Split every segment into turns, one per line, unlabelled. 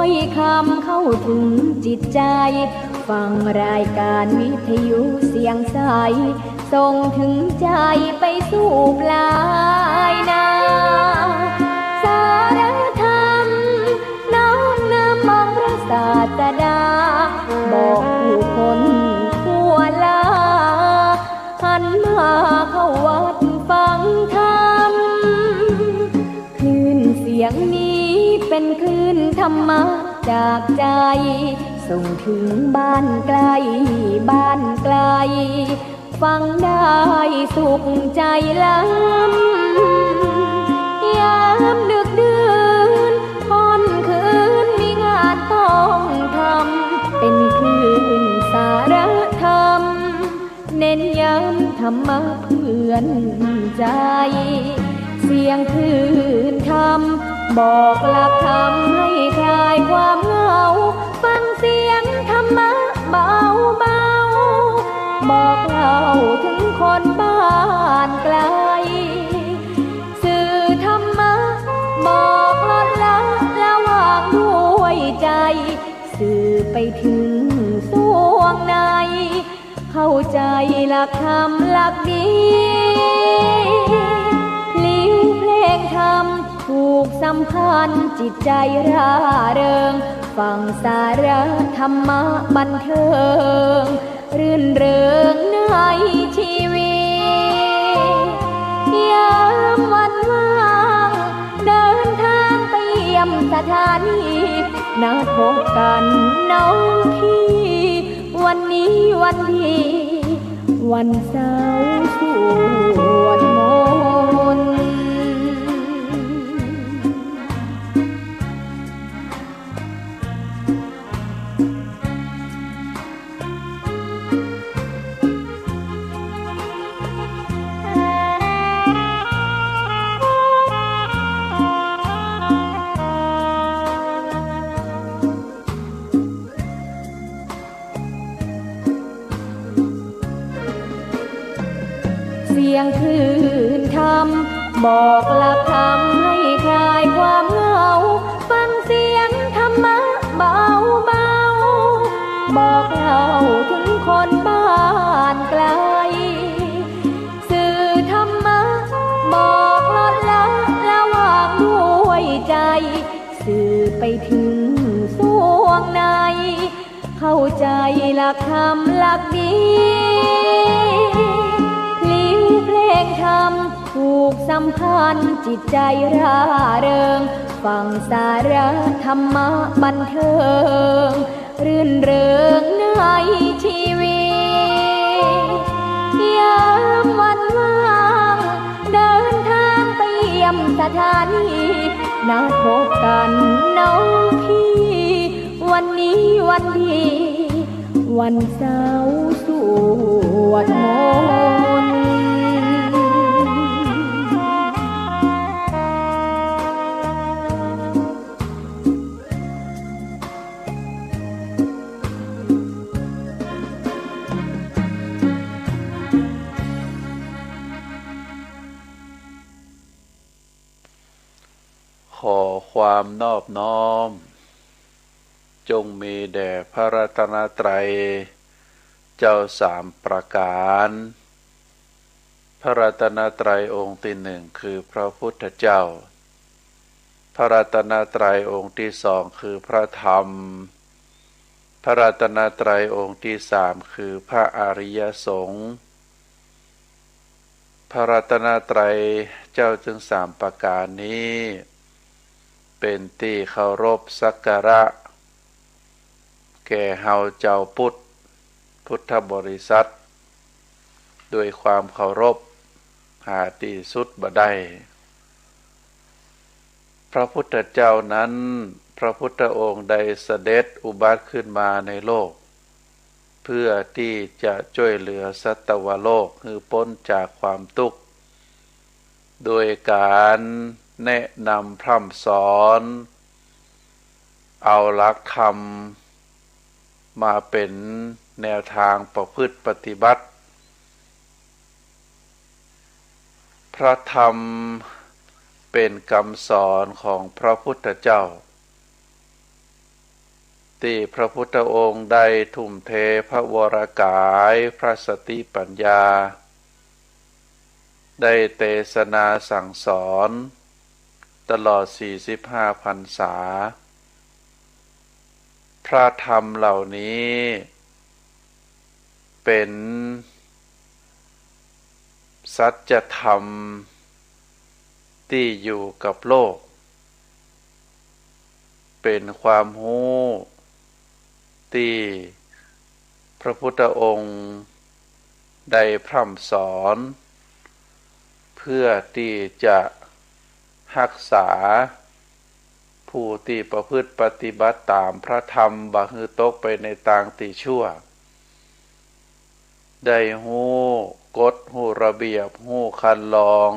ถ้อยคำเข้าถึงจิตใจฟังรายการวิทยุเสียงใสส่งถึงใจไปสู่ปลายนาสารธรรมน้อมนำมองพระศาสดาบอกผู้คนทั่วลาหันมาเข้าวัดฟังธรรมคลื่นเสียงนี้เป็นคลื่นธรรมะจากใจส่งถึงบ้านไกลบ้านไกลฟังได้สุขใจล้ำยามดึกดื่นค่ำคืนมีงานต้องทำเป็นคลื่นสารธรรมเน้นย้ำธรรมะเพื่อนใจเสียงคลื่นธรรมบอกหลักธรรมให้คลายความเหงาฟังเสียงธรรมะเบาเบาบอกเล่าถึงคนบ้านไกลสื่อธรรมะบอกลดละระหว่างด้วยใจสื่อไปถึงสวงในเข้าใจหลักธรรมหลักดีลิ้วเพลงธรรมผูกสัมพันธ์จิตใจร่าเริงฟังสาระธรรมะบันเทิงรื่นเริงในชีวิตยามวันว่างเดินทางไปเยี่ยมสถานีนัดพบกันน้องพี่วันนี้วันดีวันเสาร์สวดมนต์เสียงคลื่นธรรมบอกหลักธรรมให้คลายความเหงาฟังเสียงธรรมะเบาเบาบอกเล่าถึงคนบ้านไกลสื่อธรรมะบอกลดละระหว่างด้วยใจสื่อไปถึงสวงในเข้าใจหลักธรรมหลักดีเพลงธรรมผูกสัมพันธ์จิตใจร่าเริงฟังสาระธรรมะบันเทิงรื่นเริงในชีวิตยามวันว่างเดินทางไปเยี่ยมสถานีนัดพบกันน้องพี่วันนี้วันดีวันเสาร์สวดมนต์
ขอความนอบน้อมจงมีแด่พระรัตนตรัยเจ้าสามประการพระรัตนตรัยองค์ที่หนึ่งคือพระพุทธเจ้าพระรัตนตรัยองค์ที่สองคือพระธรรมพระรัตนตรัยองค์ที่สามคือพระอริยสงฆ์พระรัตนตรัยเจ้าจึงสามประการนี้เป็นที่เคารพสักการะแก่เฮาเจ้าพุทธบริษัทด้วยความเคารพหาที่สุดบ่ได้พระพุทธเจ้านั้นพระพุทธองค์ได้เสด็จอุบัติขึ้นมาในโลกเพื่อที่จะช่วยเหลือสัตวโลกให้พ้นจากความทุกข์โดยการแนะนำพร่ำสอนเอาหลักธรรมมาเป็นแนวทางประพฤติปฏิบัติพระธรรมเป็นคำสอนของพระพุทธเจ้า ที่พระพุทธองค์ได้ทุ่มเทพระวรกายพระสติปัญญาได้เทศนาสั่งสอนตลอด45 พรรษาพระธรรมเหล่านี้เป็นสัจธรรมที่อยู่กับโลกเป็นความรู้ที่พระพุทธองค์ได้พร่ำสอนเพื่อที่จะรักษาผู้ที่ประพฤติปฏิบัติตามพระธรรมบ่ให้ตกไปในทางที่ชั่วได้ฮู้กฎฮู้ระเบียบฮู้คันลอง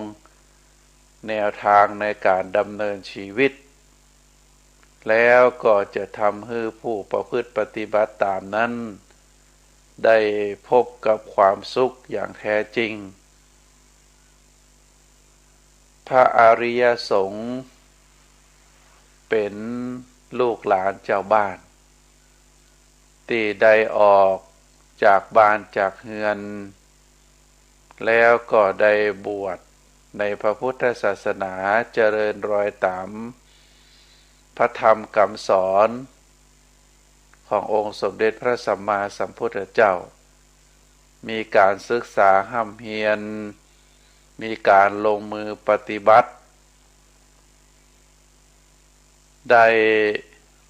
แนวทางในการดำเนินชีวิตแล้วก็จะทำให้ผู้ประพฤติปฏิบัติตามนั้นได้พบกับความสุขอย่างแท้จริงพระอริยสงฆ์เป็นลูกหลานเจ้าบ้านที่ได้ออกจากบ้านจากเรือนแล้วก็ได้บวชในพระพุทธศาสนาเจริญรอยตามพระธรรมคำสอนขององค์สมเด็จพระสัมมาสัมพุทธเจ้ามีการศึกษาห้ำเฮียนมีการลงมือปฏิบัติได้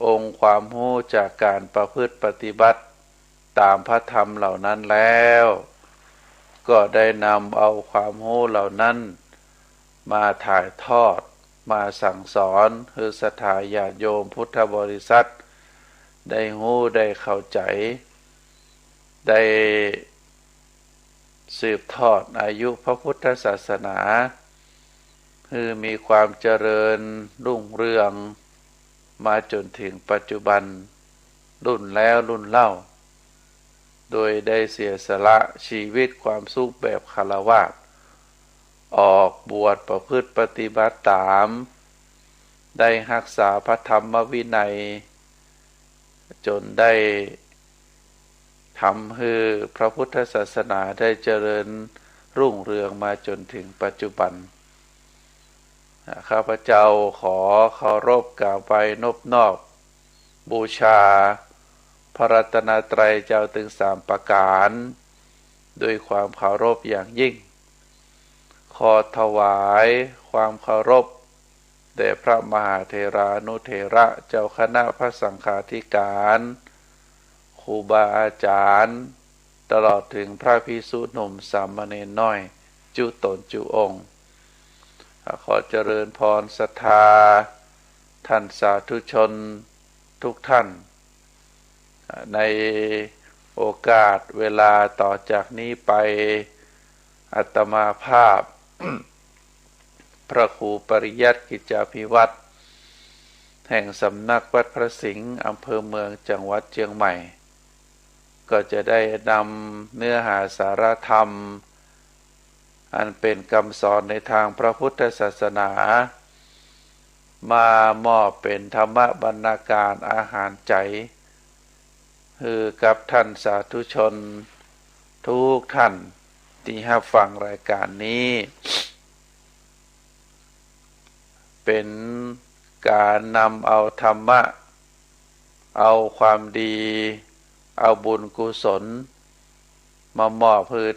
องค์ความรู้จากการประพฤติปฏิบัติตามพระธรรมเหล่านั้นแล้วก็ได้นำเอาความรู้เหล่านั้นมาถ่ายทอดมาสั่งสอนให้ศรัทธาญาติโยมพุทธบริษัทได้รู้ได้เข้าใจได้สืบทอดอายุพระพุทธศาสนาคือมีความเจริญรุ่งเรืองมาจนถึงปัจจุบันรุ่นแล้วรุ่นเล่าโดยได้เสียสละชีวิตความสุขแบบฆราวาสออกบวชประพฤติปฏิบัติตามได้รักษาพระธรรมวินัยจนได้ทำให้พระพุทธศาสนาได้เจริญรุ่งเรืองมาจนถึงปัจจุบันข้าพเจ้าขอเคารพกราบไหว้นอบน้อมบูชาพระรัตนตรัยเจ้าถึง3 ประการด้วยความเคารพอย่างยิ่งขอถวายความเคารพแด่พระมหาเถรานุเถระเจ้าคณะพระสังฆาธิการครูบาอาจารย์ตลอดถึงพระภิกษุหนุ่มสามเณรน้อยจุตนจุองค์ขอเจริญพรศรัทธาท่านสาธุชนทุกท่านในโอกาสเวลาต่อจากนี้ไปอาตมาภาพ พระครูปริยัติกิจจาภิวัตรแห่งสำนักวัดพระสิงห์อำเภอเมืองจังหวัดเชียงใหม่ก็จะได้นำเนื้อหาสาระธรรมอันเป็นคำสอนในทางพระพุทธศาสนามามอบเป็นธรรมบรรณาการอาหารใจคือกับท่านสาธุชนทุกท่านที่รับฟังรายการนี้เป็นการนำเอาธรรมะเอาความดีเอาบุญกุศลมามอบเพื่อ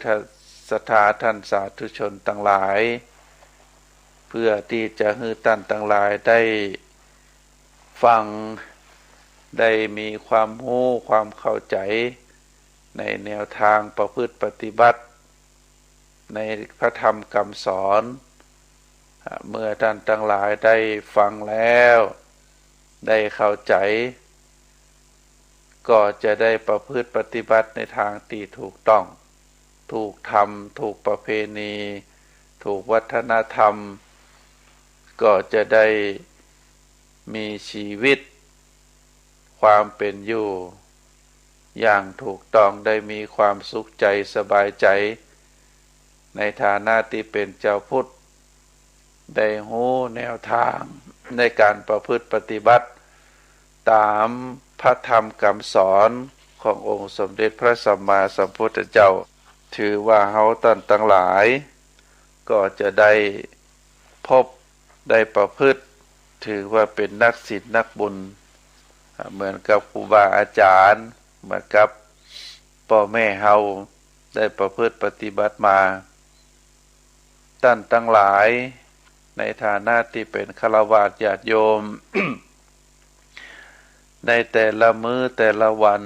ศรัทธาท่านสาธุชนทั้งหลายเพื่อที่จะให้ท่านทั้งหลายได้ฟังได้มีความรู้ความเข้าใจในแนวทางประพฤติปฏิบัติในพระธรรมคำสอนเมื่อท่านทั้งหลายได้ฟังแล้วได้เข้าใจก็จะได้ประพฤติปฏิบัติในทางที่ถูกต้องถูกธรรมถูกประเพณีถูกวัฒนธรรมก็จะได้มีชีวิตความเป็นอยู่อย่างถูกต้องได้มีความสุขใจสบายใจในฐานะที่เป็นเจ้าพุทธได้รู้แนวทางในการประพฤติปฏิบัติตามพ ระธรรมคำสอนขององค์สมเด็จพระสัมมาสัมพุทธเจ้าถือว่าเฮาท่านทั้งหลายก็จะได้พบได้ประพฤติถือว่าเป็นนักศีลนักบุญเหมือนกับครูบาอาจารย์เหมือนกับพ่อแม่เฮาได้ประพฤติปฏิบัติมาท่านทั้งหลายในฐานะที่เป็นฆราวาสญาติโยม ในแต่ละมื้อแต่ละวัน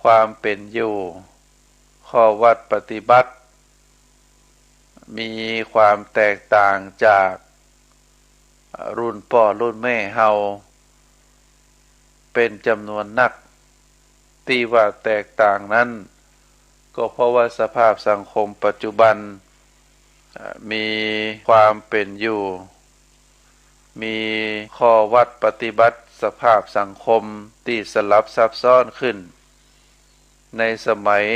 ความเป็นอยู่ข้อวัดปฏิบัติมีความแตกต่างจากรุ่นพ่อรุ่นแม่เฮาเป็นจำนวนนักที่ว่าแตกต่างนั้นก็เพราะว่าสภาพสังคมปัจจุบันมีความเป็นอยู่มีข้อวัดปฏิบัติสภาพสังคมที่สลับซับซ้อนขึ้นในสมัย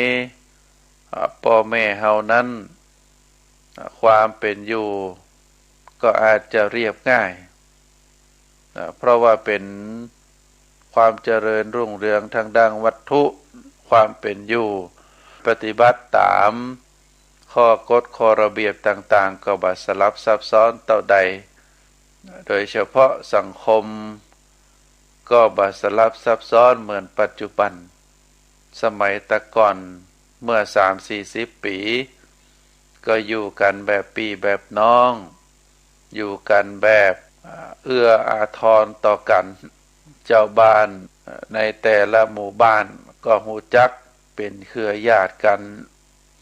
พ่อแม่เฮานั้นความเป็นอยู่ก็อาจจะเรียบง่ายเพราะว่าเป็นความเจริญรุ่งเรืองทางด้านวัตถุความเป็นอยู่ปฏิบัติตามข้อกฎข้อระเบียบต่างๆก็บ่สลับซับซ้อนเท่าใดโดยเฉพาะสังคมก็บ่สลับซับซ้อนเหมือนปัจจุบันสมัยแต่ก่อนเมื่อ 3-40 ปีก็อยู่กันแบบพี่แบบน้องอยู่กันแบบเอื้ออาทรต่อกันเจ้าบ้านในแต่ละหมู่บ้านก็ฮู้จักเป็นเครือญาติกัน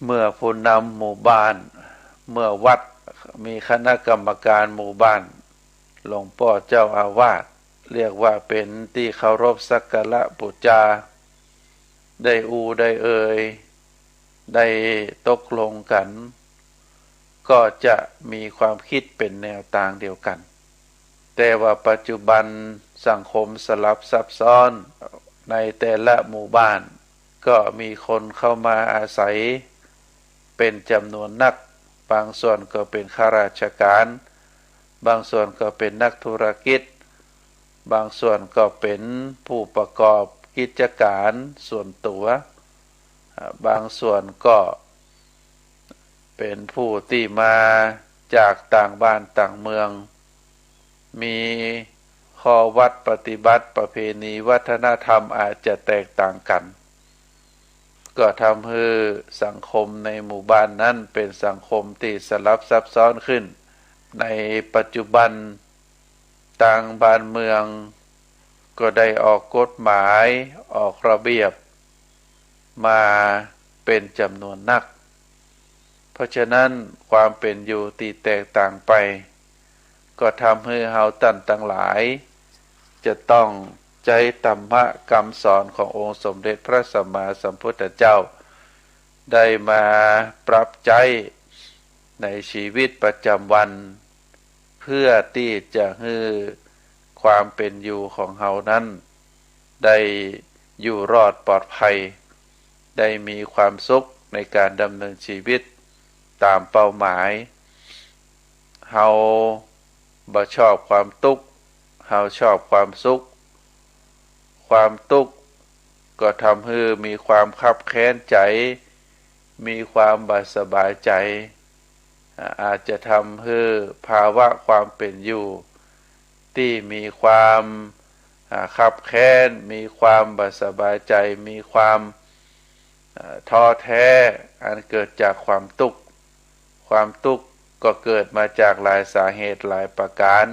เมื่อผู้นำหมู่บ้านเมื่อวัดมีคณะกรรมการหมู่บ้านหลวงพ่อเจ้าอาวาสเรียกว่าเป็นที่เคารพสักการะบูชาได้ได้เอ่ยได้ตกลงกันก็จะมีความคิดเป็นแนวต่างเดียวกันแต่ว่าปัจจุบันสังคมสลับซับซ้อนในแต่ละหมู่บ้านก็มีคนเข้ามาอาศัยเป็นจำนวนนักบางส่วนก็เป็นข้าราชการบางส่วนก็เป็นนักธุรกิจบางส่วนก็เป็นผู้ประกอบกิจการส่วนตัวบางส่วนก็เป็นผู้ที่มาจากต่างบ้านต่างเมืองมีข้อวัดปฏิบัติประเพณีวัฒนธรรมอาจจะแตกต่างกันก็ทำให้สังคมในหมู่บ้านนั้นเป็นสังคมที่สลับซับซ้อนขึ้นในปัจจุบันต่างบ้านเมืองก็ได้ออกกฎหมายออกระเบียบมาเป็นจำนวนนักเพราะฉะนั้นความเป็นอยู่ที่แตกต่างไปก็ทำให้เฮาท่านทั้งหลายจะต้องใจธรรมะคำสอนขององค์สมเด็จพระสัมมาสัมพุทธเจ้าได้มาปรับใจในชีวิตประจำวันเพื่อที่จะให้ความเป็นอยู่ของเฮานั้นได้อยู่รอดปลอดภัยได้มีความสุขในการดำเนินชีวิตตามเป้าหมายเฮาบ่ชอบความทุกข์เฮาชอบความสุขความทุกข์ก็ทำให้มีความคับแค้นใจมีความบ่สบายใจอาจจะทำให้ภาวะความเป็นอยู่ที่มีความคับแค้นมีความบ่สบายใจมีความท้อแท้อันเกิดจากความทุกข์ความทุกข์ก็เกิดมาจากหลายสาเหตุหลายประการ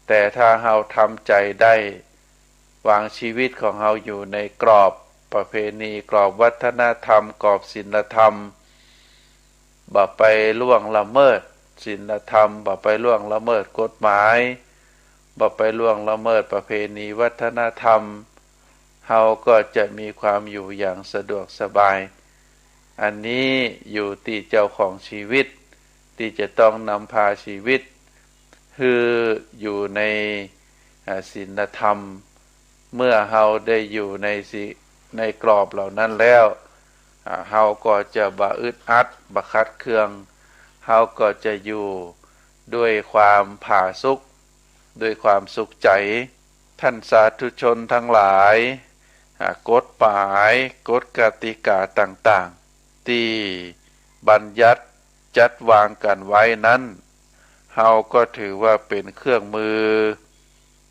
แต่ถ้าเราทำใจได้วางชีวิตของเราอยู่ในกรอบประเพณีกรอบวัฒนธรรมกรอบศีลธรรมบ่ไปล่วงละเมิดศีลธรรมบ่ไปล่วงละเมิดกฎหมายบ่ไปล่วงละเมิดประเพณีวัฒนธรรมเราก็จะมีความอยู่อย่างสะดวกสบายอันนี้อยู่ที่เจ้าของชีวิตที่จะต้องนำพาชีวิตคืออยู่ในศีลธรรมเมื่อเราได้อยู่ในกรอบเหล่านั้นแล้วเราก็จะบ่อึดอัดบ่ขัดเคืองเราก็จะอยู่ด้วยความผาสุกด้วยความสุขใจ ท่านสาธุชนทั้งหลายกฎหมายกฎกติกาต่างๆที่บัญญัติจัดวางกันไว้นั้นเฮาก็ถือว่าเป็นเครื่องมือ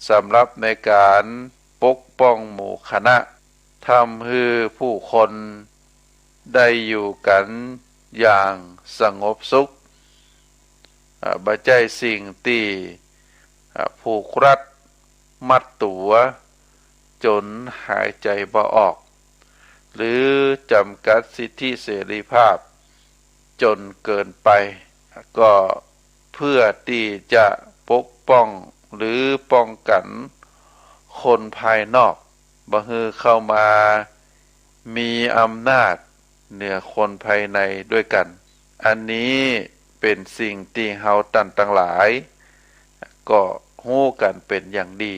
สำหรับในการปกป้องหมู่คณะทำให้ผู้คนได้อยู่กันอย่างสงบสุขบ่ใช่สิ่งที่ผูกรัดมัดตัวจนหายใจบ่ออกหรือจำกัดสิทธิเสรีภาพจนเกินไปก็เพื่อที่จะปกป้องหรือป้องกันคนภายนอกบ่ให้เข้ามามีอำนาจเหนือคนภายในด้วยกันอันนี้เป็นสิ่งที่เฮาตั้งหลายก็ฮู้กันเป็นอย่างดี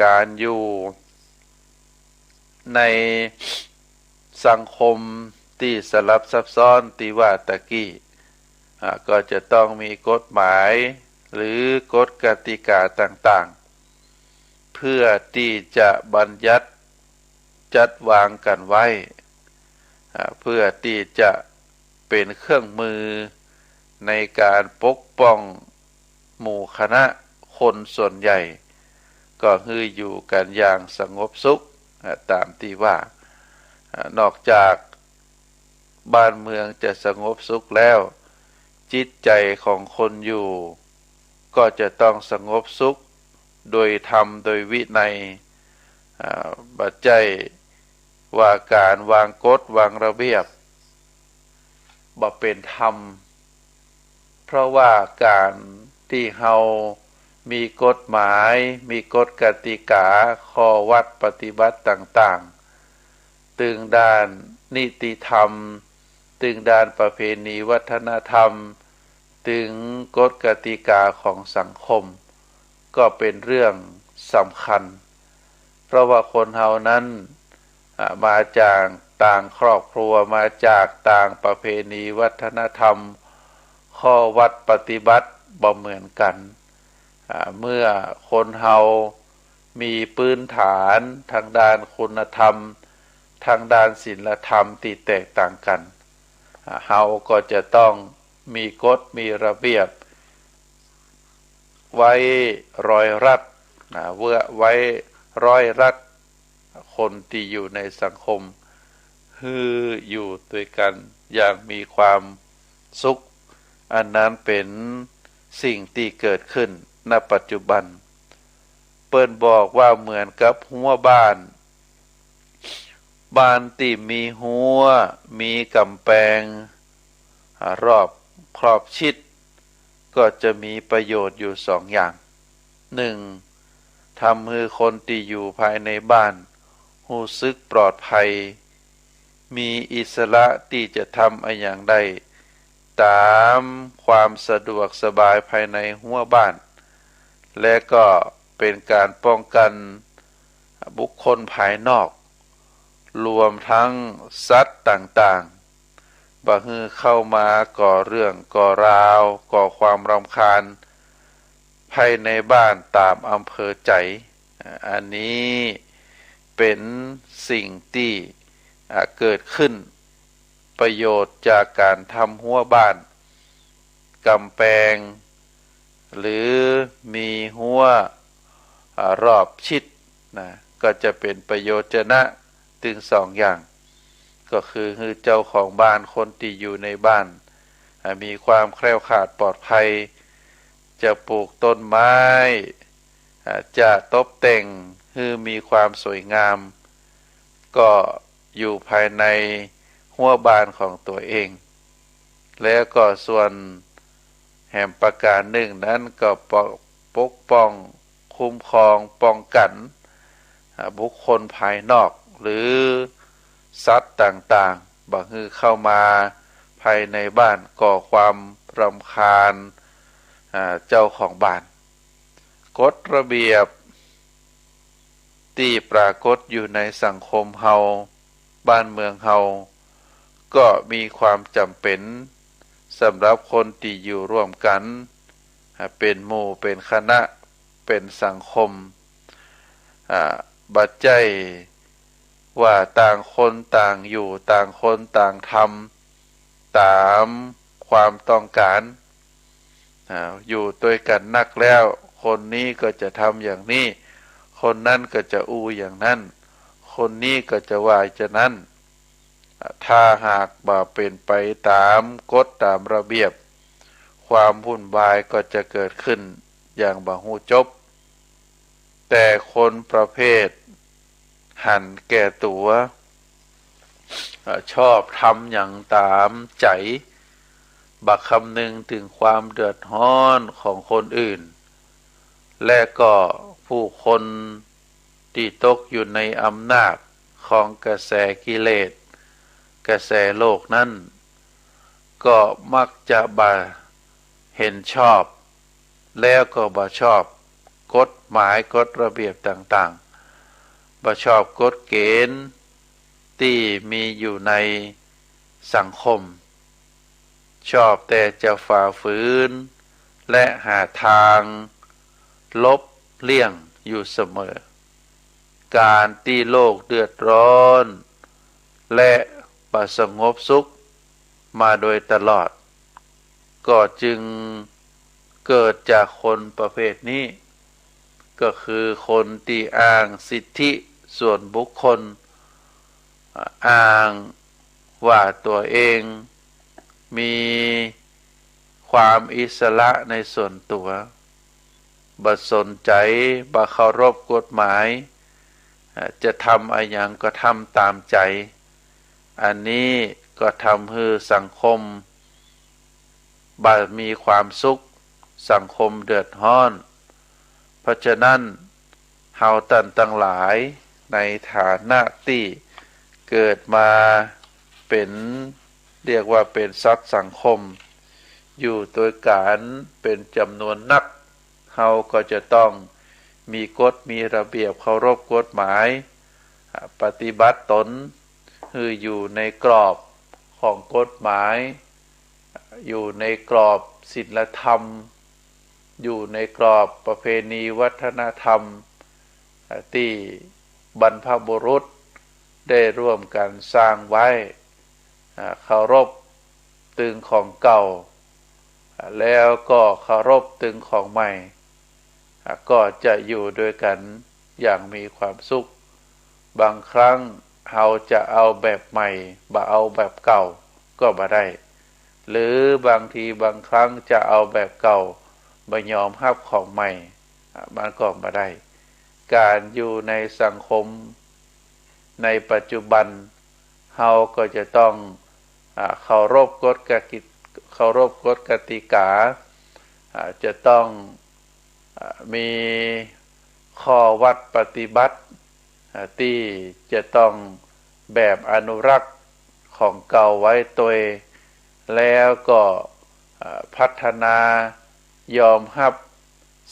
การอยู่ในสังคมที่สลับซับซ้อนที่ว่าตะกี้ก็จะต้องมีกฎหมายหรือกฎกติกาต่างๆเพื่อที่จะบัญญัติจัดวางกันไว้เพื่อที่จะเป็นเครื่องมือในการปกป้องหมู่คณะคนส่วนใหญ่ก็คืออยู่กันอย่างสงบสุขตามที่ว่านอกจากบ้านเมืองจะสงบสุขแล้วจิตใจของคนอยู่ก็จะต้องสงบสุขโดยธรรมโดยวินัยบ่ใช่ว่าการวางกฎวางระเบียบบ่เป็นธรรมเพราะว่าการที่เฮามีกฎหมายมีกฎกติกาข้อวัดปฏิบัติต่างๆตึงด้านนิติธรรมตึงด้านประเพณีวัฒนธรรมถึงกฎกติกาของสังคมก็เป็นเรื่องสำคัญเพราะว่าคนเฮานั้นมาจากต่างครอบครัวมาจากต่างประเพณีวัฒนธรรมข้อวัดปฏิบัติบ่เหมือนกันเมื่อคนเฮามีพื้นฐานทางด้านคุณธรรมทางด้านศีลธรรมที่แตกต่างกันเฮาก็จะต้องมีกฎมีระเบียบไว้ร้อยรัดไว้ร้อยรัดคนที่อยู่ในสังคมฮืออยู่ด้วยกันอย่างมีความสุขอันนั้นเป็นสิ่งที่เกิดขึ้นณปัจจุบันเปิ้นบอกว่าเหมือนกับหัวบ้านที่มีหัวมีกำแพงรอบครอบชิดก็จะมีประโยชน์อยู่สองอย่างหนึ่งทำให้คนที่อยู่ภายในบ้านรู้สึกปลอดภัยมีอิสระที่จะทำอะไรอย่างใดตามความสะดวกสบายภายในหัวบ้านและก็เป็นการป้องกันบุคคลภายนอกรวมทั้งสัตว์ต่างๆบ่ให้เข้ามาก่อเรื่องก่อราวก่อความรำคาญภายในบ้านตามอำเภอใจอันนี้เป็นสิ่งที่เกิดขึ้นประโยชน์จากการทำหัวบ้านกำแพงหรือมีหัวรอบชิดก็จะเป็นประโยชน์นะถึงสองอย่างก็คือเจ้าของบ้านคนที่อยู่ในบ้านมีความแคล้วคลาดปลอดภัยจะปลูกต้นไม้จะตบแต่งให้มีความสวยงามก็อยู่ภายในหัวบ้านของตัวเองแล้วก็ส่วนแห่งประการหนึ่งนั้นก็ปกป้องคุ้มครองป้องกันบุคคลภายนอกหรือสัตว์ต่างๆบ่ให้เข้ามาภายในบ้านก่อความรำคาญเจ้าของบ้านกฎระเบียบที่ปรากฏอยู่ในสังคมเฮาบ้านเมืองเฮาก็มีความจำเป็นสำหรับคนที่อยู่ร่วมกันเป็นหมู่เป็นคณะเป็นสังคม บัดใจว่าต่างคนต่างอยู่ต่างคนต่างทำตามความต้องการอยู่ด้วยกันนักแล้วคนนี้ก็จะทำอย่างนี้คนนั้นก็จะอย่างนั้นคนนี้ก็จะว่าจะนั้นถ้าหากบ่เป็นไปตามกฎตามระเบียบความวุ่นวายก็จะเกิดขึ้นอย่างบ่ฮู้จบแต่คนประเภทหันแก่ตัวชอบทำอย่างตามใจบักคำนึงถึงความเดือดร้อนของคนอื่นและก็ผู้คนที่ตกอยู่ในอำนาจของกระแสกิเลสกระแสโลกนั้นก็มักจะบ่เห็นชอบแล้วก็บ่ชอบกฎหมายกฎระเบียบต่างๆบ่ชอบกฎเกณฑ์ที่มีอยู่ในสังคมชอบแต่จะฝ่าฝืนและหาทางลบเลี่ยงอยู่เสมอการที่โลกเดือดร้อนและบ่สงบสุขมาโดยตลอดก็จึงเกิดจากคนประเภทนี้ก็คือคนที่อ้างสิทธิส่วนบุคคลอ้างว่าตัวเองมีความอิสระในส่วนตัวบ่สนใจบ่เคารพกฎหมายจะทำอะไรอย่างก็ทำตามใจอันนี้ก็ทำให้สังคมบ่มีความสุขสังคมเดือดร้อนเพราะฉะนั้นเฮาท่านทั้งหลายในฐานะที่เกิดมาเป็นเรียกว่าเป็นสัตว์สังคมอยู่โดยการเป็นจำนวนนักเฮาก็จะต้องมีกฎมีระเบียบเคารพกฎหมายปฏิบัติตนคืออยู่ในกรอบของกฎหมายอยู่ในกรอบศีลธรรมอยู่ในกรอบประเพณีวัฒนธรรมที่บรรพบุรุษได้ร่วมกันสร้างไว้เคารพตึงของเก่าแล้วก็เคารพตึงของใหม่ก็จะอยู่ด้วยกันอย่างมีความสุขบางครั้งเราจะเอาแบบใหม่บ่เอาแบบเก่าก็บ่ได้หรือบางทีบางครั้งจะเอาแบบเก่าบ่ยอมรับของใหม่มันก็บ่ได้การอยู่ในสังคมในปัจจุบันเราก็จะต้องเคารพกฎกติกาจะต้องมีข้อวัดปฏิบัติที่จะต้องแบบอนุรักษ์ของเก่าไว้ตัวแล้วก็พัฒนายอมรับ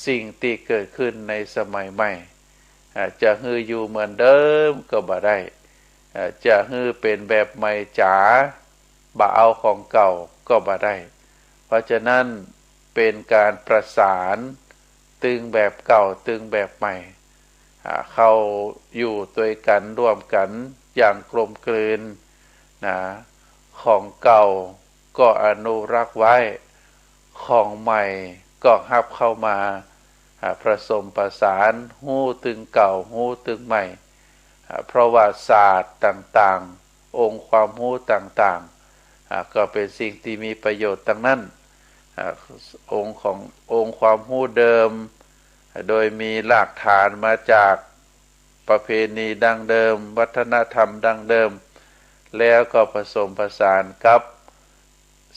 สิ่งที่เกิดขึ้นในสมัยใหม่จะฮืออยู่เหมือนเดิมก็บ่ได้จะฮือเป็นแบบใหม่จ๋าบ่เอาของเก่าก็บ่ได้เพราะฉะนั้นเป็นการประสานตึงแบบเก่าตึงแบบใหม่เข้าอยู่ด้วยกันร่วมกันอย่างกลมกลืนของเก่าก็อนุรักษ์ไว้ของใหม่ก็รับเข้ามาผสมประสานฮู้ตึงเก่าฮู้ตึงใหม่เพราะว่าศาสตร์ต่างๆองค์ความรู้ต่างๆก็เป็นสิ่งที่มีประโยชน์ทั้งนั้นองค์ความรู้เดิมโดยมีรากฐานมาจากประเพณีดั้งเดิมวัฒนธรรมดั้งเดิมแล้วก็ผสมผสานกับ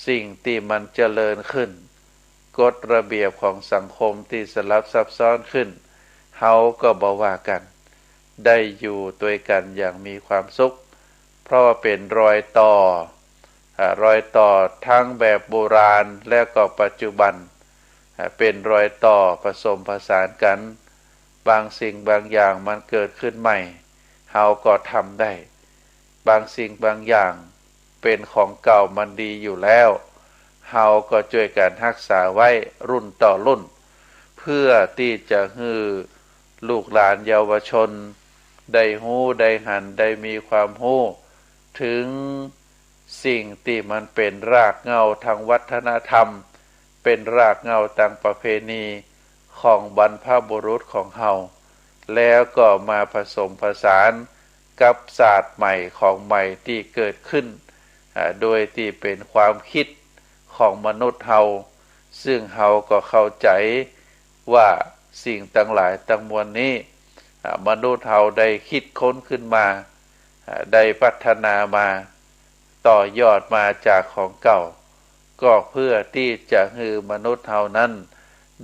สิ่งที่มันเจริญขึ้นกฎระเบียบของสังคมที่สลับซับซ้อนขึ้นเฮาก็บ่ว่ากันได้อยู่ด้วยกันอย่างมีความสุขเพราะว่าเป็นรอยต่อทั้งแบบโบราณและก็ปัจจุบันเป็นรอยต่อผสมผสานกันบางสิ่งบางอย่างมันเกิดขึ้นใหม่เฮาก็ทำได้บางสิ่งบางอย่างเป็นของเก่ามันดีอยู่แล้วเฮาก็ช่วยกันรักษาไว้รุ่นต่อรุ่นเพื่อที่จะให้ ลูกหลานเยาวชนได้ฮู้ได้หันได้มีความฮู้ถึงสิ่งที่มันเป็นรากเหง้าทางวัฒนธรรมเป็นรากเหง้าทางประเพณีของบรรพบุรุษของเฮาแล้วก็มาผสมผสานกับศาสตร์ใหม่ของใหม่ที่เกิดขึ้นโดยที่เป็นความคิดของมนุษย์เฮาซึ่งเฮาก็เข้าใจว่าสิ่งทั้งหลายทั้งมวลนี้มนุษย์เฮาได้คิดค้นขึ้นมาได้พัฒนามาต่อยอดมาจากของเก่าก็เพื่อที่จะให้มนุษย์เฮานั้น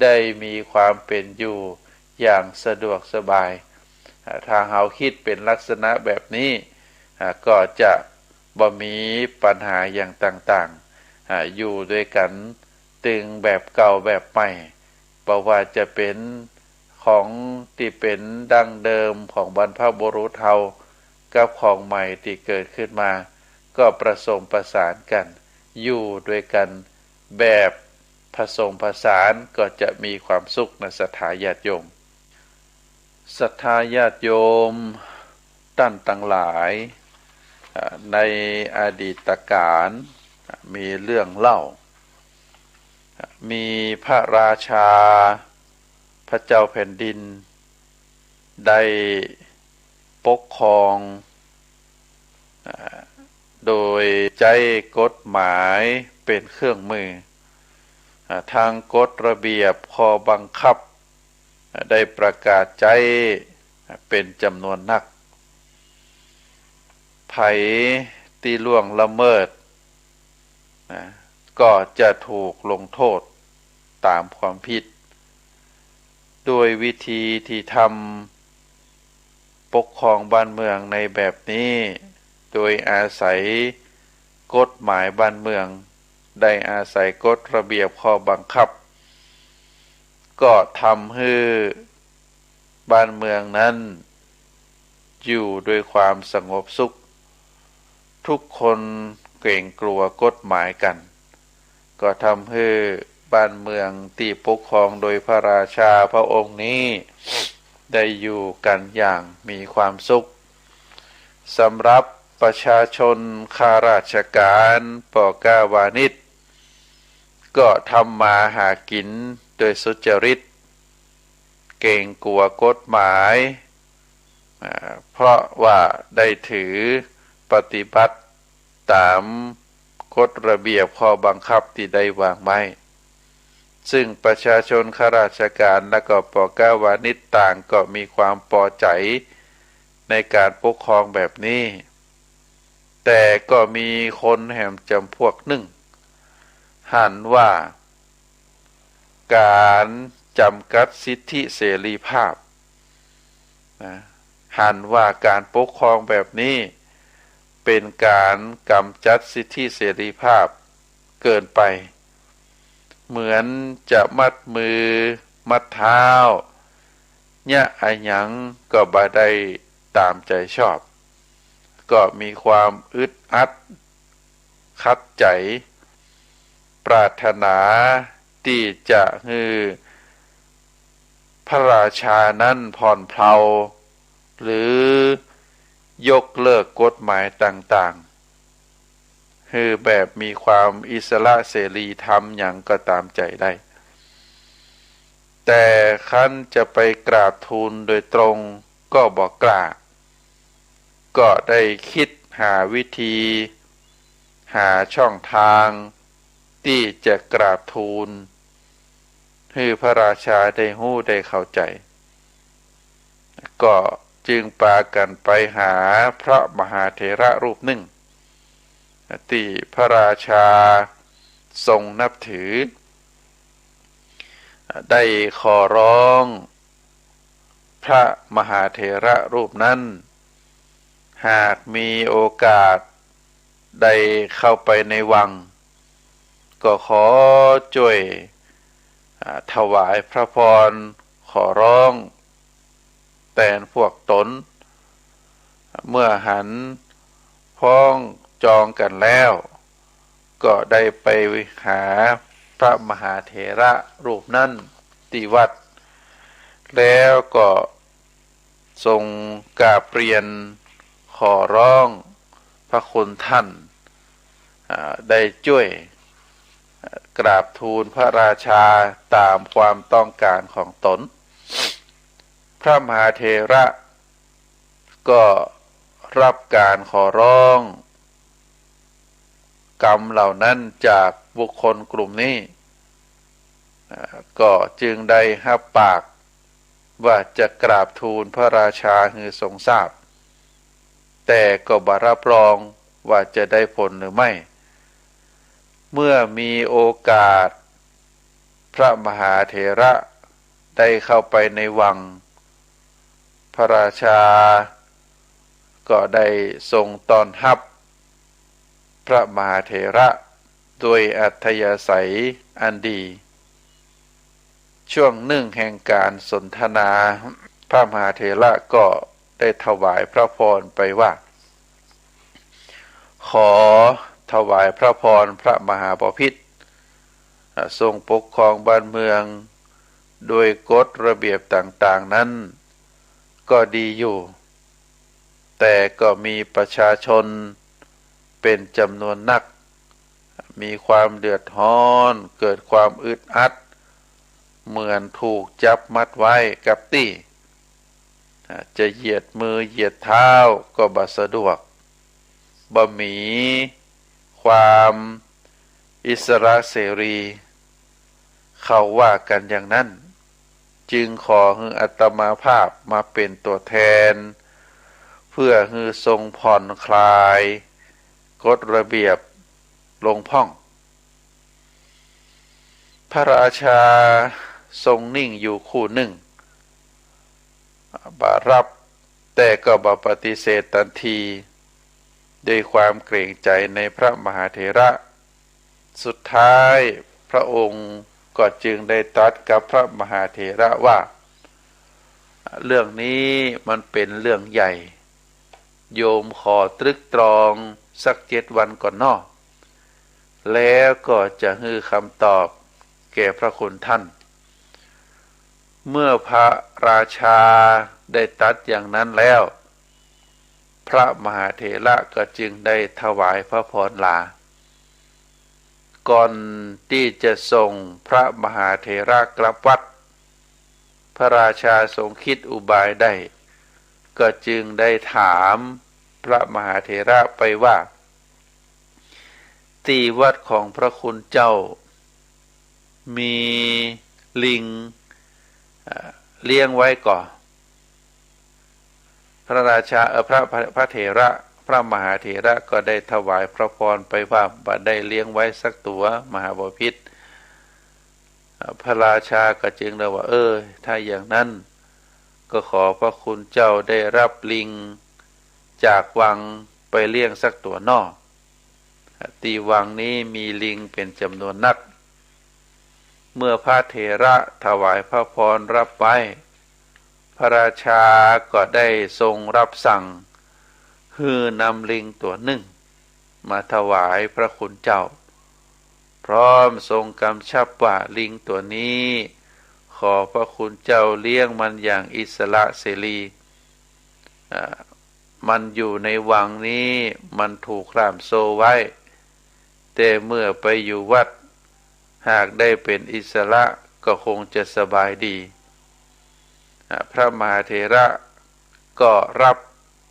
ได้มีความเป็นอยู่อย่างสะดวกสบายถ้าเฮาคิดเป็นลักษณะแบบนี้ก็จะบ่มีปัญหาอย่างต่างๆอยู่ด้วยกันตึงแบบเก่าแบบใหม่เพราะว่าจะเป็นของที่เป็นดั้งเดิมของบรรพบุรุษเฮากับของใหม่ที่เกิดขึ้นมาก็ประสมประสานกันอยู่ด้วยกันแบบผสมผสานก็จะมีความสุขในศรัทธาญาติโยมศรัทธาญาติโยมท่านทั้งหลายในอดีตการมีเรื่องเล่ามีพระราชาพระเจ้าแผ่นดินได้ปกครองโดยใช้กฎหมายเป็นเครื่องมือทางกฎระเบียบข้อบังคับได้ประกาศใช้เป็นจำนวนนักไผที่ล่วงละเมิดก็จะถูกลงโทษตามความผิดโดยวิธีที่ทำปกครองบ้านเมืองในแบบนี้โดยอาศัยกฎหมายบ้านเมืองได้อาศัยกฎระเบียบข้อบังคับก็ทำให้บ้านเมืองนั้นอยู่ด้วยความสงบสุขทุกคนเกรงกลัวกฎหมายกันก็ทำให้บ้านเมืองที่ปกครองโดยพระราชาพระองค์นี้ได้อยู่กันอย่างมีความสุขสำหรับประชาชนข้าราชการปกวานิชก็ทำมาหากินโดยสุจริตเกรงกลัวกฎหมายเพราะว่าได้ถือปฏิบัติตามกฎระเบียบข้อบังคับที่ได้วางไว้ซึ่งประชาชนข้าราชการและก็ปกวานิชต่างก็มีความพอใจในการปกครองแบบนี้แต่ก็มีคนแห่งจำพวกหนึ่งหันว่าการจำกัดสิทธิเสรีภาพหันว่าการปกครองแบบนี้เป็นการกำจัดสิทธิเสรีภาพเกินไปเหมือนจะมัดมือมัดเท้าเนี่ยอะหยังก็บ่ได้ตามใจชอบก็มีความอึดอัดคัดใจปรารถนาที่จะให้พระราชานั้นผ่อนเพลาหรือยกเลิกกฎหมายต่างๆคือแบบมีความอิสระเสรีธรรมอย่างก็ตามใจได้แต่คันจะไปกราบทูลโดยตรงก็บอกกล้าก็ได้คิดหาวิธีหาช่องทางที่จะกราบทูลให้พระราชาได้ฮู้ได้เข้าใจก็จึงพากันไปหาพระมหาเถระรูปหนึ่งที่พระราชาทรงนับถือได้ขอร้องพระมหาเถระรูปนั้นหากมีโอกาสได้เข้าไปในวังก็ขอช่วยถวายพระพรขอร้องแต่พวกตนเมื่อหันพ้องจองกันแล้วก็ได้ไปหาพระมหาเถระรูปนั้นที่วัดแล้วก็ ทรงกราบเรียนขอร้องพระคุณท่านได้ช่วยกราบทูลพระราชาตามความต้องการของตนพระมหาเถระก็รับการขอร้องกรรมเหล่านั้นจากบุคคลกลุ่มนี้ก็จึงได้รับปากว่าจะกราบทูลพระราชาให้ทรงทราบแต่ก็บ่รับรองว่าจะได้ผลหรือไม่เมื่อมีโอกาสพระมหาเถระได้เข้าไปในวังพระราชาก็ได้ทรงต้อนรับพระมหาเถระด้วยอัธยาศัยอันดีช่วงหนึ่งแห่งการสนทนาพระมหาเถระก็ได้ถวายพระพรไปว่าขอถวายพระพรพระมหาบพิตรทรงปกครองบ้านเมืองโดยกฎระเบียบต่างๆนั้นก็ดีอยู่แต่ก็มีประชาชนเป็นจำนวนนักมีความเดือดร้อนเกิดความอึดอัดเหมือนถูกจับมัดไว้กับที่จะเหยียดมือเหยียดเท้าก็บ่สะดวกบ่มีความอิสระเสรีเขาว่ากันอย่างนั้นจึงขอให้อัตมาภาพมาเป็นตัวแทนเพื่อให้ทรงผ่อนคลายกฎระเบียบลงพ่องพระราชาทรงนิ่งอยู่คู่หนึ่งบ่รับแต่ก็บ่ปฏิเสธทันทีด้วยความเกรงใจในพระมหาเถระสุดท้ายพระองค์ก็จึงได้ตรัสกับพระมหาเถระว่าเรื่องนี้มันเป็นเรื่องใหญ่โยมขอตรึกตรองสัก7 วันก่อนนอกแล้วก็จะให้คำตอบแก่พระคุณท่านเมื่อพระราชาได้ตรัสอย่างนั้นแล้วพระมหาเถระก็จึงได้ถวายพระพรลาก่อนที่จะส่งพระมหาเถระกลับวัดพระราชาทรงคิดอุบายได้ก็จึงได้ถามพระมหาเถระไปว่าที่วัดของพระคุณเจ้ามีลิงเลี้ยงไว้ก่อนพระราชาพระเถระพระมหาเถระก็ได้ถวายพระพรไปว่าบ่ได้เลี้ยงไว้สักตัวมหาบพิตรพระราชาก็จึงได้ว่าถ้าอย่างนั้นก็ขอพระคุณเจ้าได้รับลิงจากวังไปเลี้ยงสักตัวนอกตีวังนี้มีลิงเป็นจำนวนนักเมื่อพระเถระถวายพระพรรับไว้พระราชาก็ได้ทรงรับสั่งให้นำลิงตัวหนึ่งมาถวายพระคุณเจ้าพร้อมทรงกำชับว่าลิงตัวนี้ขอพระคุณเจ้าเลี้ยงมันอย่างอิสระเสรีมันอยู่ในวังนี้มันถูกล่ามโซ่ไว้แต่เมื่อไปอยู่วัดหากได้เป็นอิสระก็คงจะสบายดีพระมหาเถระก็รับ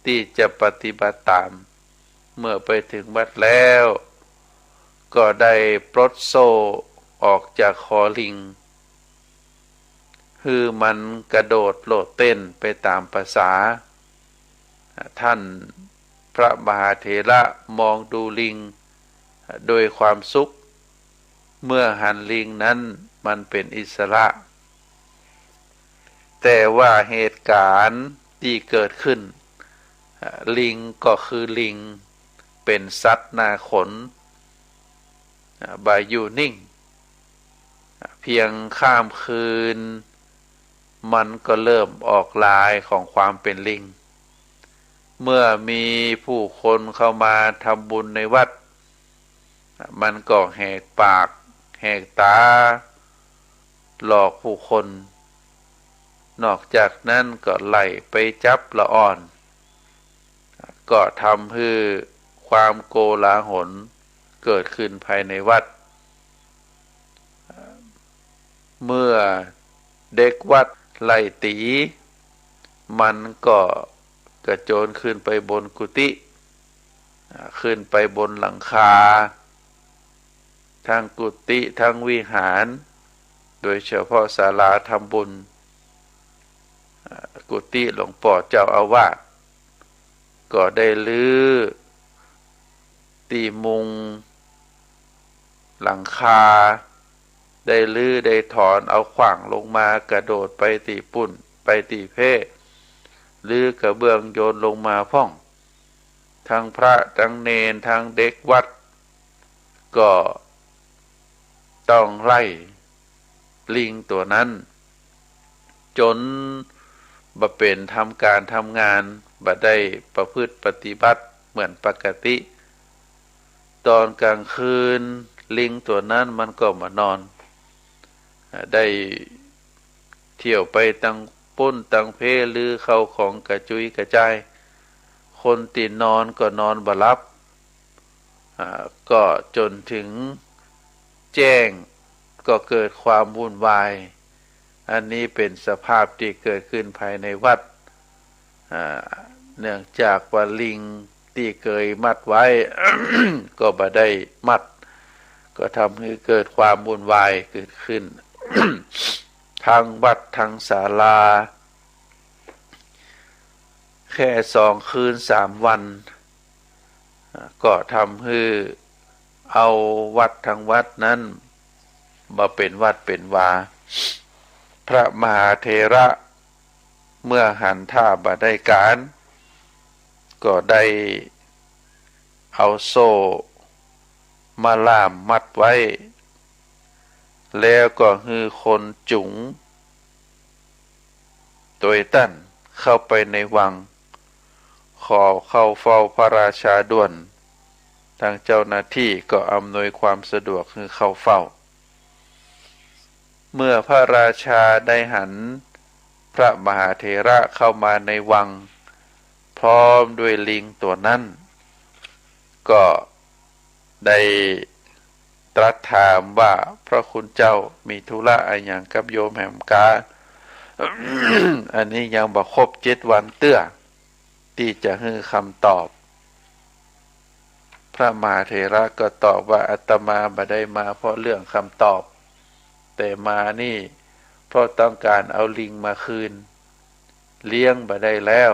ที่จะปฏิบัติตามเมื่อไปถึงวัดแล้วก็ได้ปลดโซ่ออกจากคอลิงคือมันกระโดดโลดเต้นไปตามภาษาท่านพระมหาเถระมองดูลิงโดยความสุขเมื่อหันลิงนั้นมันเป็นอิสระแต่ว่าเหตุการณ์ที่เกิดขึ้นลิงก็คือลิงเป็นสัตว์หน้าขนบ่อยู่นิ่งเพียงข้ามคืนมันก็เริ่มออกลายของความเป็นลิงเมื่อมีผู้คนเข้ามาทำบุญในวัดมันก็แหกปากแหกตาหลอกผู้คน นอกจากนั้นก็ไล่ไปจับละอ่อน ก็ทำให้ความโกลาหลเกิดขึ้นภายในวัด เมื่อเด็กวัดไล่ตี มันก็กระโจนขึ้นไปบนกุฏิขึ้นไปบนหลังคาทั้งกุฏิทั้งวิหาร โดยเฉพาะศาลาทำบุญกุฏิหลวงพ่อเจ้าอาวาสก็ได้ลื้อตีมุงหลังคาได้ลื้อได้ถอนเอาขว้างลงมากระโดดไปตีปุ่นไปตีเพลื้อกระเบื้องโยนลงมาพ่องทั้งพระทั้งเนนทั้งเด็กวัดก็ต้องไล่ลิงตัวนั้นจนบ่เป็นทำการทำงานบ่ได้ประพฤติปฏิบัติเหมือนปกติตอนกลางคืนลิงตัวนั้นมันก็มานอนได้เที่ยวไปตั้งปุ้นตั้งเพลือเข้าของกระจุยกระจายคนตีนอนก็นอนบ่หลับก็จนถึงแจ้งก็เกิดความวุ่นวายอันนี้เป็นสภาพที่เกิดขึ้นภายในวัดเนื่องจากว่าลิงที่เคยมัดไว้ ก็บ่ได้มัดก็ทำให้เกิดความวุ่นวายเกิดขึ้น ทางวัดทางศาลาแค่2 คืน 3 วันก็ทำให้เอาวัดทางวัดนั้นมาเป็นวัดเป็นวาพระมหาเถระเมื่อหันท่าบ่ได้การก็ได้เอาโซ่มาล่ามมัดไว้แล้วก็ฮือคนจุงโดยตั้นเข้าไปในวังขอเข้าเฝ้าพระราชาด่วนทางเจ้าหน้าที่ก็อำนวยความสะดวกคือเข้าเฝ้าเมื่อพระราชาได้หันพระมหาเถระเข้ามาในวังพร้อมด้วยลิงตัวนั้นก็ได้ตรัสถามว่าพระคุณเจ้ามีธุระอะไรอย่างกับโยมแห่มกา อันนี้ยังบ่ครบ7 วันเตื้อที่จะให้คำตอบพระมหาเถระก็ตอบว่าอาตมาบ่ได้มาเพราะเรื่องคำตอบแต่มานี่เพราะต้องการเอาลิงมาคืนเลี้ยงบ่ได้แล้ว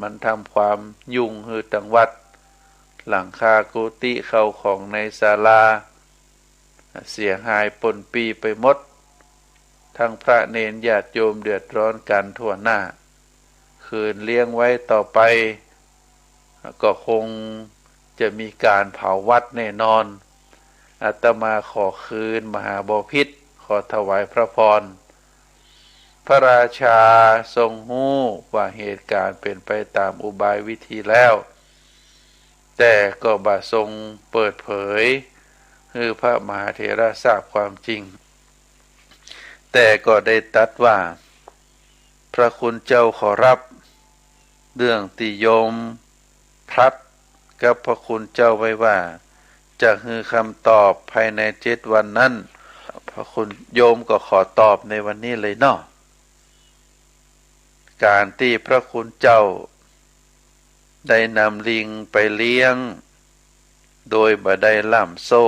มันทำความยุ่งฮือตังวัดหลังคากุฏิเข้าของในศาลาเสียหายปนปีไปหมดทั้งพระเนนญาติโยมเดือดร้อนกันทั่วหน้าคืนเลี้ยงไว้ต่อไปก็คงจะมีการเผาวัดแน่นอนอาตมาขอคืนมหาบพิตรขอถวายพระพรพระราชาทรงหู้ว่าเหตุการณ์เป็นไปตามอุบายวิธีแล้วแต่ก็บ่ทรงเปิดเผยให้พระมหาเถระทราบความจริงแต่ก็ได้ตรัสว่าพระคุณเจ้าขอรับเรื่องที่โยมพลัดกับพระคุณเจ้าไว้ว่าจะให้คำตอบภายใน7 วันนั้นพระคุณโยมก็ขอตอบในวันนี้เลยเนาะการที่พระคุณเจ้าได้นำลิงไปเลี้ยงโดยบ่ได้ล่ามโซ่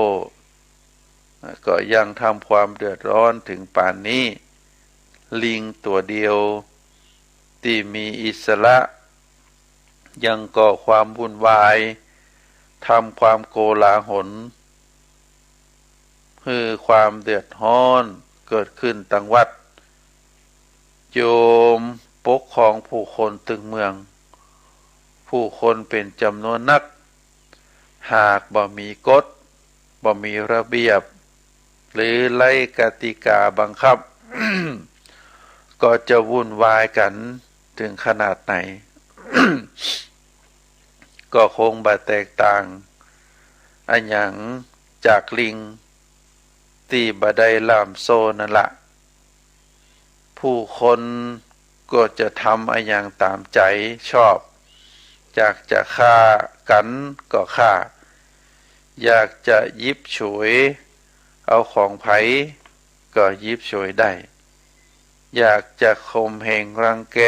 ก็ยังทำความเดือดร้อนถึงป่านนี้ลิงตัวเดียวที่มีอิสระยังก่อความวุ่นวายทำความโกลาหลคือความเดือดร้อนเกิดขึ้นตั้งวัดโยมปกครองผู้คนตึงเมืองผู้คนเป็นจำนวนนักหากบ่มีกฎบ่มีระเบียบหรือไล่กติกาบังคับ ก็จะวุ่นวายกันถึงขนาดไหน ก็คงบ่แตกต่างอันหยังจากลิงที่บ่ได้ล่ามโซ่นั่นละ ผู้คนก็จะทำอะไรอย่างตามใจชอบอยากจะฆ่ากันก็ฆ่าอยากจะยิบฉวยเอาของไผก็ยิบฉวยได้อยากจะข่มเหงรังแก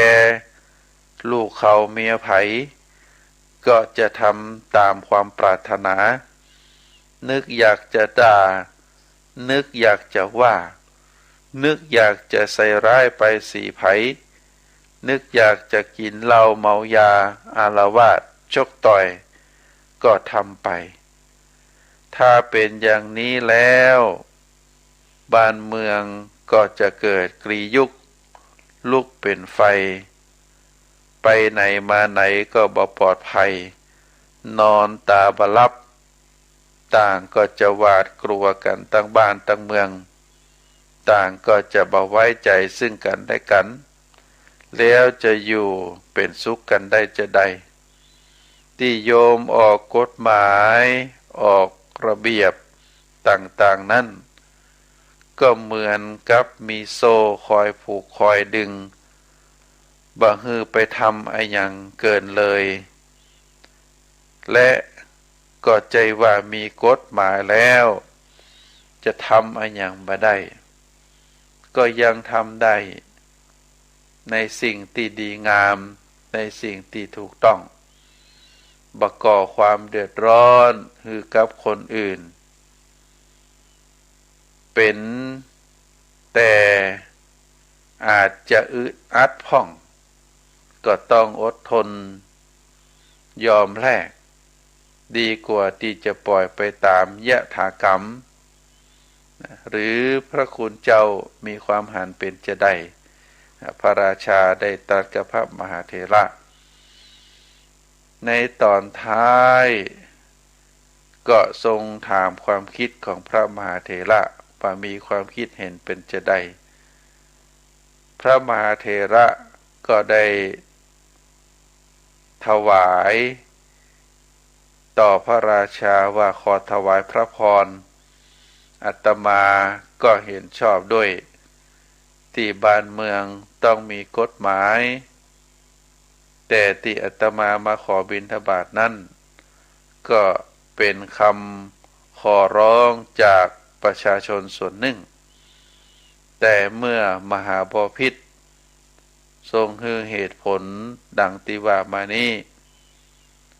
ลูกเขาเมียไผก็จะทำตามความปรารถนานึกอยากจะด่านึกอยากจะว่านึกอยากจะใส่ร้ายไปสีไผนึกอยากจะกินเหล้าเมายาอาละวาดชกต่อยก็ทำไปถ้าเป็นอย่างนี้แล้วบ้านเมืองก็จะเกิดกรียุคลุกเป็นไฟไปไหนมาไหนก็บ่ปลอดภัยนอนตาบลับต่างก็จะหวาดกลัวกันทั้งบ้านทั้งเมืองต่างก็จะบ่ไว้ใจซึ่งกันและกันแล้วจะอยู่เป็นสุขกันได้จะใดที่โยมออกกฎหมายออกระเบียบต่างๆนั้นก็เหมือนกับมีโซ่คอยผูกคอยดึงบ่ฮือไปทำอะไรอย่างเกินเลยและก็ใจว่ามีกฎหมายแล้วจะทำอะไรอย่างบ่ได้ก็ยังทำได้ในสิ่งที่ดีงามในสิ่งที่ถูกต้องบ่ก่อความเดือดร้อนให้กับคนอื่นเป็นแต่อาจจะอึดอัดพ่องก็ต้องอดทนยอมแลกดีกว่าที่จะปล่อยไปตามยถากรรมหรือพระคุณเจ้ามีความหันเป็นจะได้พระราชาได้ตรัสกับพระมหาเถระในตอนท้ายก็ทรงถามความคิดของพระมหาเถระว่ามีความคิดเห็นเป็นจะได้พระมหาเถระก็ได้ถวายต่อพระราชาว่าขอถวายพระพรอาตมาก็เห็นชอบด้วยที่บ้านเมืองต้องมีกฎหมายแต่ที่อาตมามาขอบิณฑบาตนั้นก็เป็นคำขอร้องจากประชาชนส่วนหนึ่งแต่เมื่อมหาบพิตรทรงให้เหตุผลดังที่ว่ามานี้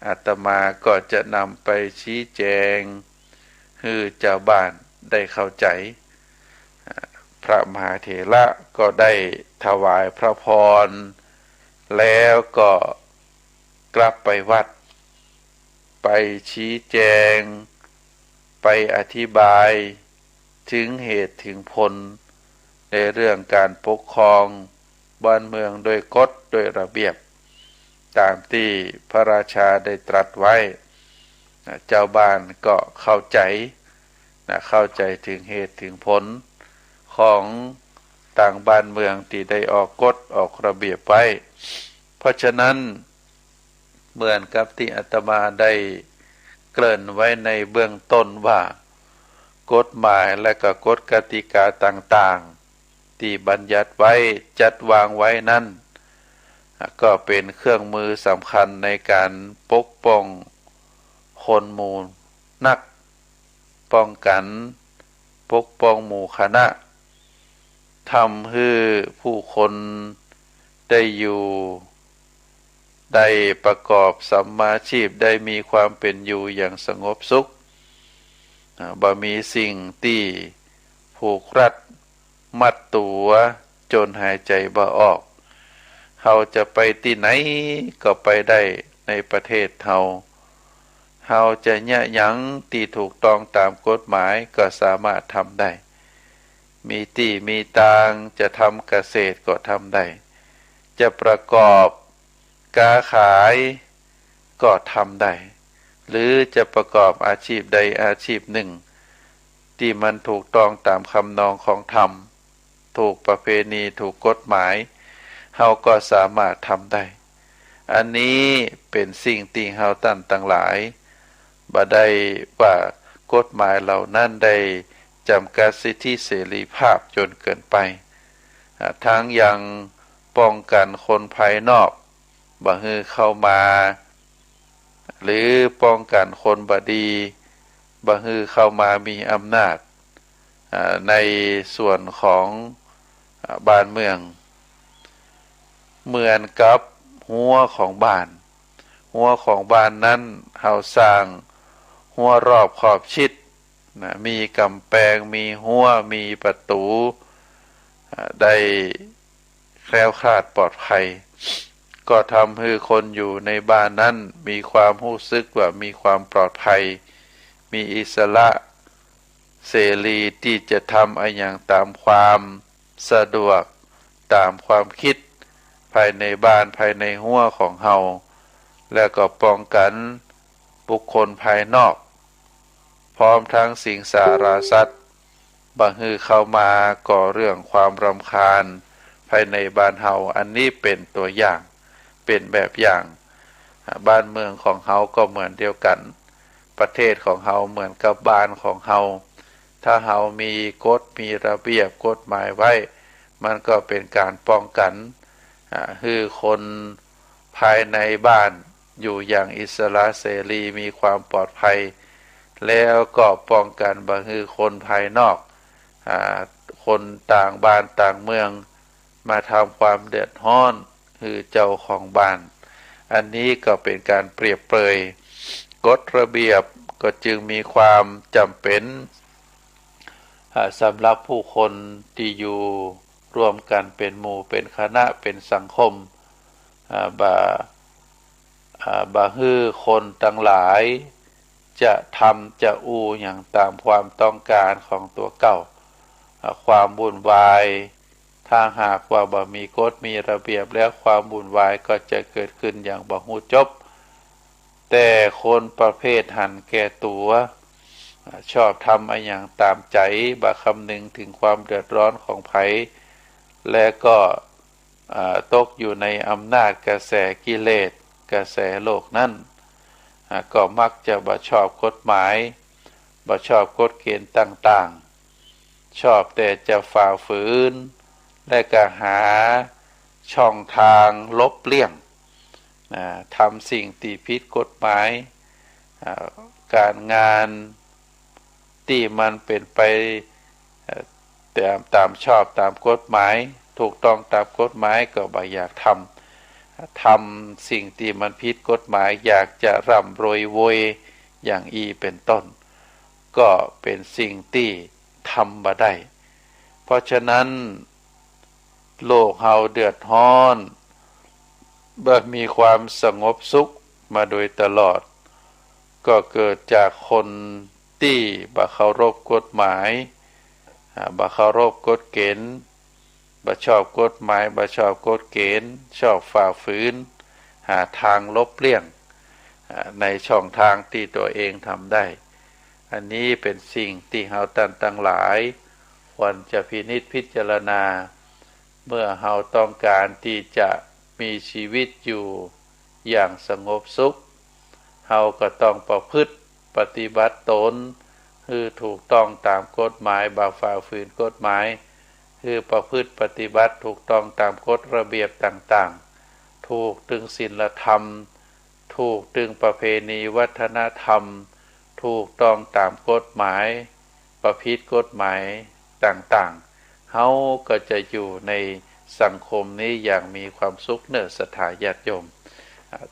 อาตมาก็จะนำไปชี้แจงให้เจ้าบ้านได้เข้าใจพระมหาเถระก็ได้ถวายพระพรแล้วก็กลับไปวัดไปชี้แจงไปอธิบายถึงเหตุถึงผลในเรื่องการปกครองบ้านเมืองโดยกฎโดยระเบียบตามที่พระราชาได้ตรัสไว้เจ้าบ้านก็เข้าใจถึงเหตุถึงผลของต่างบ้านเมืองที่ได้ออกกฎออกระเบียบไว้เพราะฉะนั้นเหมือนกับที่อาตมาได้เกริ่นไว้ในเบื้องต้นว่ากฎหมายและก็กฎกติกาต่างๆที่บัญญัติไว้จัดวางไว้นั้นก็เป็นเครื่องมือสำคัญในการปกป้องคนหมู่นักป้องกันปกป้องหมู่คณะทำให้ผู้คนได้อยู่ได้ประกอบสัมมาชีพได้มีความเป็นอยู่อย่างสงบสุขบ่มีสิ่งที่ผูกรัดมัดตัวจนหายใจบ่ออกเราจะไปที่ไหนก็ไปได้ในประเทศเราจะยะหยั้งที่ถูกต้องตามกฎหมายก็สามารถทำได้มีที่มีทางจะทำเกษตรก็ทำได้จะประกอบค้าขายก็ทำได้หรือจะประกอบอาชีพใดอาชีพหนึ่งที่มันถูกต้องตามคำนองของธรรมถูกประเพณีถูกกฎหมายเราก็สามารถทำได้อันนี้เป็นสิ่งที่เราท่านทั้งหลายบ่ได้ว่ากฎหมายเหล่านั้นได้จำกัดสิทธิเสรีภาพจนเกินไป ทั้งยังป้องกันคนภายนอกบ่ให้เข้ามาหรือป้องกันคนบดีบ่ให้เข้ามามีอำนาจในส่วนของบ้านเมืองเหมือนกับหัวของบ้านนั้นเฮาสร้างหัวรอบขอบชิดมีกำแพงมีหัวมีประตูได้แคล้วคลาดปลอดภัยก็ทำให้คนอยู่ในบ้านนั้นมีความรู้สึกว่ามีความปลอดภัยมีอิสระเสรีที่จะทำอะไรอย่างตามความสะดวกตามความคิดภายในบ้านภายในหัวของเฮาและก็ป้องกันบุคคลภายนอกพร้อมทั้งสิ่งสารสัตว์บ่ให้เข้ามาก่อเรื่องความรำคาญภายในบ้านเฮาอันนี้เป็นตัวอย่างเป็นแบบอย่างบ้านเมืองของเฮาก็เหมือนเดียวกันประเทศของเฮาเหมือนกับบ้านของเฮาถ้าเฮามีกฎมีระเบียบกฎหมายไว้มันก็เป็นการป้องกันให้คนภายในบ้านอยู่อย่างอิสระเสรีมีความปลอดภัยแล้วก็ป้องกันบ่ให้คนภายนอกคนต่างบ้านต่างเมืองมาทำความเดือดร้อนคือเจ้าของบ้านอันนี้ก็เป็นการเปรียบเปรยกฎระเบียบก็จึงมีความจำเป็นสำหรับผู้คนที่อยู่ร่วมกันเป็นหมู่เป็นคณะเป็นสังคมบ่ให้คนทั้งหลายจะทำจะอูอย่างตามความต้องการของตัวเก่าความวุ่นวายถ้าหากว่าบ่มีกฎมีระเบียบแล้วความวุ่นวายก็จะเกิดขึ้นอย่างบ่ฮู้จบแต่คนประเภทหันแก่ตัวชอบทำอะไรอย่างตามใจบ่คำนึงถึงความเดือดร้อนของไผและก็ตกอยู่ในอำนาจกระแสกิเลสกระแสโลกนั้นก็มักจะบ่ชอบกฎหมายบ่ชอบกฎเกณฑ์ต่างๆชอบแต่จะฝ่าฝืนและก็หาช่องทางลบเลี่ยงทำสิ่งที่ผิดกฎหมายการงานที่มันเป็นไปตามชอบตามกฎหมายถูกต้องตามกฎหมายก็บ่อยากทำสิ่งที่มันผิดกฎหมายอยากจะร่ำรวยโวยอย่างเป็นต้นก็เป็นสิ่งที่ทำบ่ได้เพราะฉะนั้นโลกเฮาเดือดร้อนบ่มีความสงบสุขมาโดยตลอดก็เกิดจากคนที่บ่เคารพกฎหมายบ่เคารพกฎเกณฑ์บ่ชอบกฎหมายบ่ชอบกฎเกณฑ์ชอบฝ่าฝืนหาทางลบเลี่ยงในช่องทางที่ตัวเองทำได้อันนี้เป็นสิ่งที่เฮาตั้งหลายควรจะพินิจพิจารณาเมื่อเฮาต้องการที่จะมีชีวิตอยู่อย่างสงบสุขเฮาก็ต้องประพฤติปฏิบัติตนคือถูกต้องตามกฎหมายบ่ฝ่าฝืนกฎหมายคือประพฤติปฏิบัติถูกต้องตามกฎระเบียบต่างๆถูกถึงศีลธรรมถูกถึงประเพณีวัฒนธรรมถูกต้องตามกฎหมายประพฤติกฎหมายต่างๆเฮาก็จะอยู่ในสังคมนี้อย่างมีความสุขเนิ่นศรัทธาญาติโยม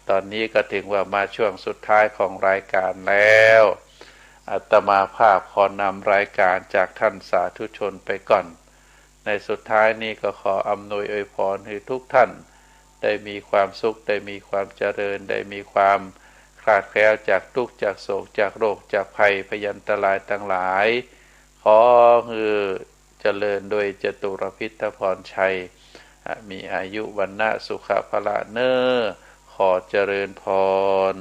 ตอนนี้ก็ถึงว่ามาช่วงสุดท้ายของรายการแล้วอาตมาภาพขอนำรายการจากท่านสาธุชนไปก่อนในสุดท้ายนี้ก็ขออำนวยอวยพรให้ทุกท่านได้มีความสุขได้มีความเจริญได้มีความคลาดแคล้วจากทุกข์จากโศกจากโรคจากภัยพยันตรายทั้งหลายขอให้เจริญโดยจตุรพิธพรชัยมีอายุวรรณะสุขภละเนอขอเจริญพร